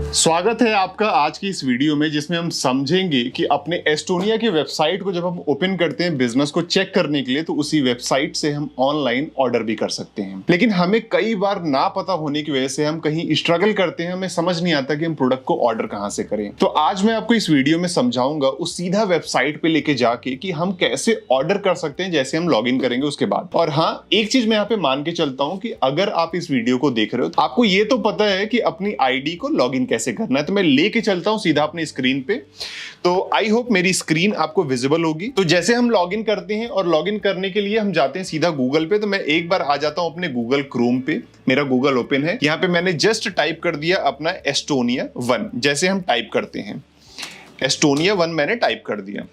स्वागत है आपका आज की इस वीडियो में, जिसमें हम समझेंगे कि अपने एस्टोनिया की वेबसाइट को जब हम ओपन करते हैं बिजनेस को चेक करने के लिए, तो उसी वेबसाइट से हम ऑनलाइन ऑर्डर भी कर सकते हैं। लेकिन हमें कई बार ना पता होने की वजह से हम कहीं स्ट्रगल करते हैं, हमें समझ नहीं आता कि हम प्रोडक्ट को ऑर्डर कहां से करें। तो आज मैं आपको इस वीडियो में समझाऊंगा उस सीधा वेबसाइट पे लेके जाके कि हम कैसे ऑर्डर कर सकते हैं जैसे हम लॉग इन करेंगे उसके बाद। और हाँ, एक चीज मैं यहाँ पे मान के चलता हूँ कि अगर आप इस वीडियो को देख रहे हो तो आपको ये तो पता है कि अपनी आईडी को लॉग इन कैसे करना है, तो मैं लेके चलता हूं सीधा अपनी स्क्रीन पे। तो आई होप मेरी स्क्रीन आपको विजिबल होगी। तो जैसे हम लॉगिन करते हैं और लॉगिन करने के लिए हम जाते हैं सीधा गूगल पे, तो मैं एक बार आ जाता हूं अपने गूगल क्रोम पे। मेरा गूगल ओपन है, यहां पे मैंने जस्ट टाइप कर दिया अपना एस्टोनिया 1। जैसे हम टाइप करते हैं एस्टोनिया 1 मैंने टाइप कर दिया,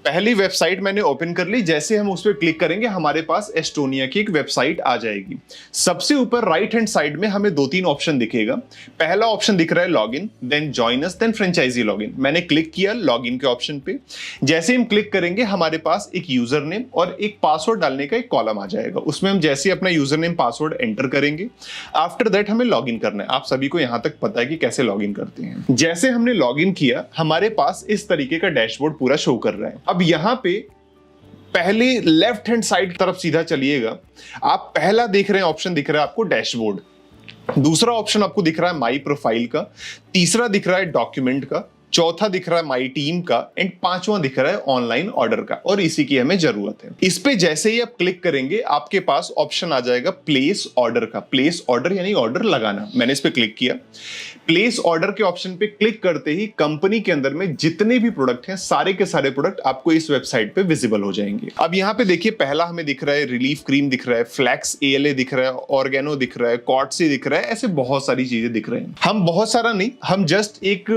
पहली वेबसाइट मैंने ओपन कर ली। जैसे हम उस पर क्लिक करेंगे हमारे पास एस्टोनिया की एक वेबसाइट आ जाएगी। सबसे ऊपर राइट हैंड साइड में हमें 2-3 ऑप्शन दिखेगा। पहला ऑप्शन दिख रहा है login, then join us, then franchise login. मैंने क्लिक किया लॉगिन के ऑप्शन पे। जैसे हम क्लिक करेंगे हमारे पास एक यूजर नेम और एक पासवर्ड डालने का एक कॉलम आ जाएगा। उसमें हम जैसे अपना यूजर नेम पासवर्ड एंटर करेंगे, आफ्टर दैट हमें लॉगिन करना है। आप सभी को यहां तक पता है कि कैसे लॉगिन करते हैं। जैसे हमने लॉगिन किया हमारे पास इस तरीके का डैशबोर्ड पूरा शो कर रहा है। अब यहां पे पहले लेफ्ट हैंड साइड तरफ सीधा चलिएगा, आप पहला देख रहे हैं ऑप्शन दिख रहा है आपको डैशबोर्ड, दूसरा ऑप्शन आपको दिख रहा है माई प्रोफाइल का, तीसरा दिख रहा है डॉक्यूमेंट का, चौथा दिख रहा है माई टीम का, एंड पांचवा दिख रहा है ऑनलाइन ऑर्डर का। और इसी की हमें जरूरत है। इस पे जैसे ही आप क्लिक करेंगे आपके पास ऑप्शन आ जाएगा प्लेस ऑर्डर का। प्लेस ऑर्डर यानी ऑर्डर लगाना। मैंने इस पे क्लिक किया। प्लेस ऑर्डर के ऑप्शन पे क्लिक करते ही कंपनी के अंदर में जितने भी प्रोडक्ट हैं सारे के सारे प्रोडक्ट आपको इस वेबसाइट पे विजिबल हो जाएंगे। अब यहाँ पे देखिए, पहला हमें दिख रहा है रिलीफ क्रीम दिख रहा है, फ्लैक्स ALA दिख रहा है, ऑर्गेनो दिख रहा है, कॉटसी दिख रहा है, ऐसे बहुत सारी चीजें दिख रहे हैं। हम बहुत सारा नहीं, हम जस्ट एक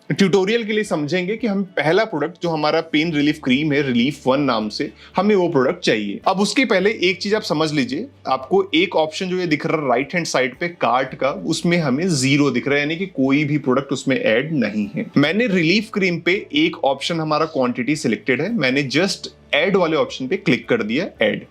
ट्यूटोरियल के लिए समझेंगे कि हम पहला प्रोडक्ट जो हमारा पेन रिलीफ क्रीम है, रिलीफ 1 नाम से, हमें वो प्रोडक्ट चाहिए। अब उसके पहले एक चीज आप समझ लीजिए, आपको एक ऑप्शन जो ये दिख रहा है राइट हैंड साइड पे कार्ट का, उसमें हमें 0 दिख रहा है, यानी कि कोई भी प्रोडक्ट उसमें ऐड नहीं है। मैंने रिलीफ क्रीम पे एक ऑप्शन हमारा क्वांटिटी सिलेक्टेड है, मैंने जस्ट ऐड वाले ऑप्शन पे क्लिक कर दिया ऐड।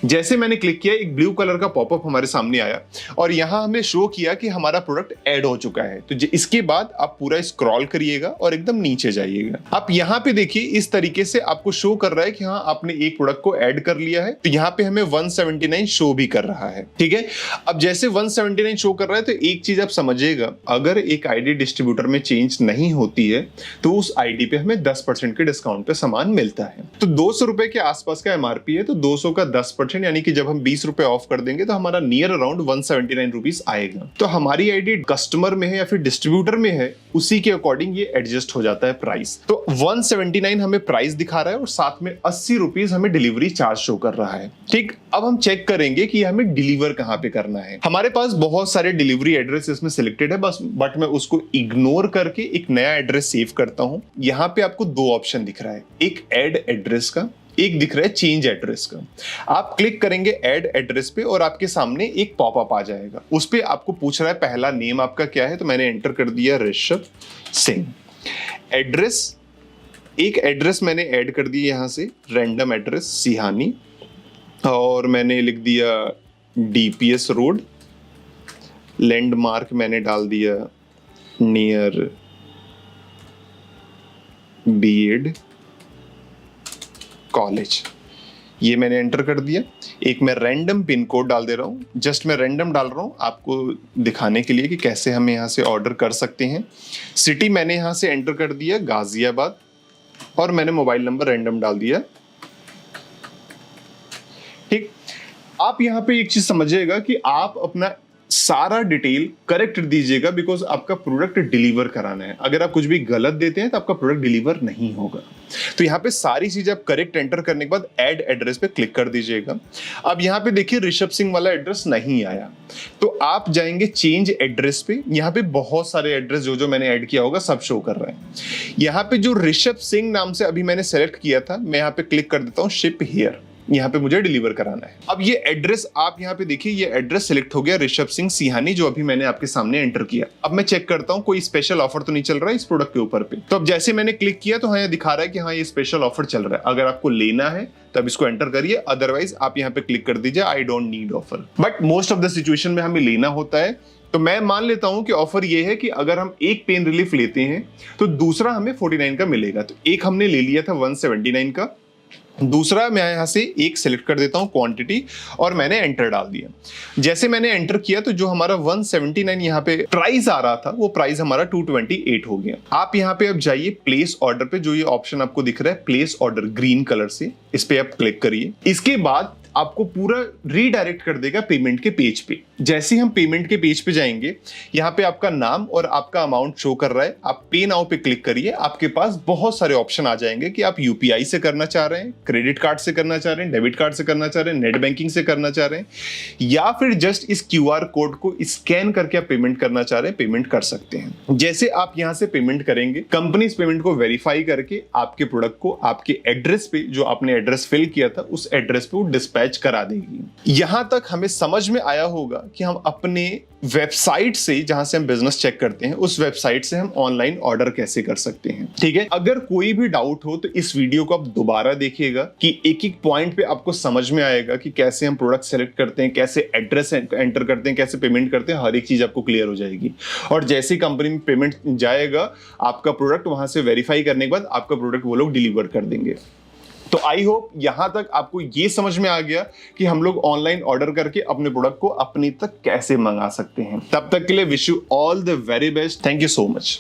जैसे मैंने क्लिक किया एक ब्लू कलर का पॉपअप हमारे सामने आया और यहां हमें शो किया कि हमारा प्रोडक्ट ऐड हो चुका है। तो इसके बाद आप पूरा स्क्रॉल करिएगा और एकदम नीचे जाइएगा। आप यहां पे देखिए इस तरीके से आपको शो कर रहा है कि हाँ आपने एक प्रोडक्ट को ऐड कर लिया है। तो यहां पे हमें 179 शो भी कर रहा है। ठीक है, अब जैसे 179 शो कर रहा है तो एक चीज आप समझिएगा, अगर एक आईडी डिस्ट्रीब्यूटर में चेंज नहीं होती है तो उस आईडी पे हमें 10% के डिस्काउंट पे सामान मिलता है। तो 200 रुपए के आसपास का MRP है, तो 200 का 10% यानी कि जब हम 20 रुपए ऑफ कर देंगे तो हमारा नियर अराउंड 179 रुपीज आएगा। तो हमारी आईडी कस्टमर में है या फिर डिस्ट्रीब्यूटर में है, उसी के अकॉर्डिंग ये एडजस्ट हो जाता है प्राइस। तो 179 हमें प्राइस दिखा रहा है और साथ में 80 रुपीज हमें डिलीवरी चार्ज शो कर रहा है। ठीक, अब हम चेक करेंगे कि हमें डिलीवर कहां पे करना है। हमारे पास बहुत सारे डिलीवरी एड्रेस इसमें सिलेक्टेड है, बट मैं उसको इग्नोर करके एक नया एड्रेस सेव करता हूं। यहां पे आपको 2 ऑप्शन दिख रहा है, एक ऐड एड्रेस का, एक दिख रहा है चेंज एड्रेस का। आप क्लिक करेंगे ऐड एड्रेस पे और आपके सामने एक पॉपअप आ जाएगा। उस पे आपको पूछ रहा है पहला नेम आपका क्या है, तो मैंने एंटर कर दिया ऋषभ सिंह। एड्रेस, एक एड्रेस मैंने ऐड कर दिया यहां से, रैंडम एड्रेस सिहानी, और मैंने लिख दिया DPS रोड। लैंडमार्क मैंने डाल दिया नियर BEd कॉलेज। ये मैंने एंटर कर दिया। एक मैं रैंडम पिन कोड डाल दे रहा हूँ, जस्ट मैं रैंडम डाल रहा हूँ आपको दिखाने के लिए कि कैसे हम यहाँ से ऑर्डर कर सकते हैं। सिटी मैंने यहाँ से एंटर कर दिया गाजियाबाद, और मैंने मोबाइल नंबर रैंडम डाल दिया। ठीक, आप यहाँ पे एक चीज समझिएगा कि आप अपना सारा डिटेल करेक्ट दीजिएगा, बिकॉज आपका प्रोडक्ट डिलीवर कराना है। अगर आप कुछ भी गलत देते हैं तो आपका प्रोडक्ट डिलीवर नहीं होगा। तो यहाँ पे सारी चीजें आप करेक्ट एंटर करने के बाद ऐड एड्रेस पे क्लिक कर दीजिएगा। अब यहाँ पे देखिए ऋषभ सिंह वाला एड्रेस नहीं आया, तो आप जाएंगे चेंज एड्रेस पे। यहाँ पे बहुत सारे एड्रेस जो मैंने ऐड किया होगा सब शो कर रहे हैं। यहाँ पे जो ऋषभ सिंह नाम से अभी मैंने सेलेक्ट किया था, मैं यहाँ पे क्लिक कर देता हूँ शिप हियर। यहाँ पे मुझे डिलीवर कराना है। अब ये एड्रेस आप यहाँ पे देखिए, ये एड्रेस सिलेक्ट हो गया ऋषभ सिंह सिहानी, जो अभी मैंने आपके सामने एंटर किया। अब मैं चेक करता हूँ कोई स्पेशल ऑफर तो नहीं चल रहा है इस प्रोडक्ट के ऊपर पे। तो अब जैसे मैंने क्लिक किया तो हाँ ये दिखा रहा है कि हाँ ये स्पेशल ऑफर चल रहा है। अगर आपको लेना है तब इसको एंटर करिए, अदरवाइज आप यहाँ पे क्लिक कर दीजिए I don't need offer. But most of the situation में हमें लेना होता है, तो मैं मान लेता हूं कि ऑफर ये है कि अगर हम एक पेन रिलीफ लेते हैं तो दूसरा हमें 49 का मिलेगा। तो एक हमने ले लिया था 179 का, दूसरा मैं यहां से एक सिलेक्ट कर देता हूं क्वांटिटी और मैंने एंटर डाल दिया। जैसे मैंने एंटर किया तो जो हमारा 179 यहां पे प्राइस आ रहा था वो प्राइस हमारा 228 हो गया। आप यहां पे अब जाइए प्लेस ऑर्डर पे, जो ये ऑप्शन आपको दिख रहा है प्लेस ऑर्डर ग्रीन कलर से, इस पे आप क्लिक करिए। इसके बाद आपको पूरा रीडायरेक्ट कर देगा पेमेंट के पेज पे। जैसे हम पेमेंट के पेज पे जाएंगे, यहाँ पे आपका नाम और आपका अमाउंट शो कर रहा है, आप पे नाउ पे क्लिक करिए। आपके पास बहुत सारे ऑप्शन आ जाएंगे कि आप यूपीआई से करना चाह रहे हैं, क्रेडिट कार्ड से करना चाह रहे हैं, डेबिट कार्ड से करना चाह रहे हैं, नेट बैंकिंग से करना चाह रहे हैं, या फिर जस्ट इस क्यूआर कोड को स्कैन करके आप पेमेंट करना चाह रहे हैं, पेमेंट कर सकते हैं। जैसे आप यहाँ से पेमेंट करेंगे, कंपनी इस पेमेंट को वेरीफाई करके आपके प्रोडक्ट को आपके एड्रेस पे, जो आपने एड्रेस फिल किया था उस एड्रेस पे वो डिस्पैच करा देगी। यहां तक हमें समझ में आया होगा कि हम अपने वेबसाइट से, जहां से हम बिजनेस चेक करते हैं, उस वेबसाइट से हम ऑनलाइन ऑर्डर कैसे कर सकते हैं। ठीक है, अगर कोई भी डाउट हो तो इस वीडियो को आप दोबारा देखिएगा कि एक एक पॉइंट पे आपको समझ में आएगा कि कैसे हम प्रोडक्ट सेलेक्ट करते हैं, कैसे एड्रेस एंटर करते हैं, कैसे पेमेंट करते हैं, हर एक चीज आपको क्लियर हो जाएगी। और जैसे कंपनी में पेमेंट जाएगा, आपका प्रोडक्ट वहां से वेरीफाई करने के बाद आपका प्रोडक्ट वो लोग डिलीवर कर देंगे। तो आई होप यहां तक आपको ये समझ में आ गया कि हम लोग ऑनलाइन ऑर्डर करके अपने प्रोडक्ट को अपने तक कैसे मंगा सकते हैं। तब तक के लिए wish you all the very best. Thank you so much.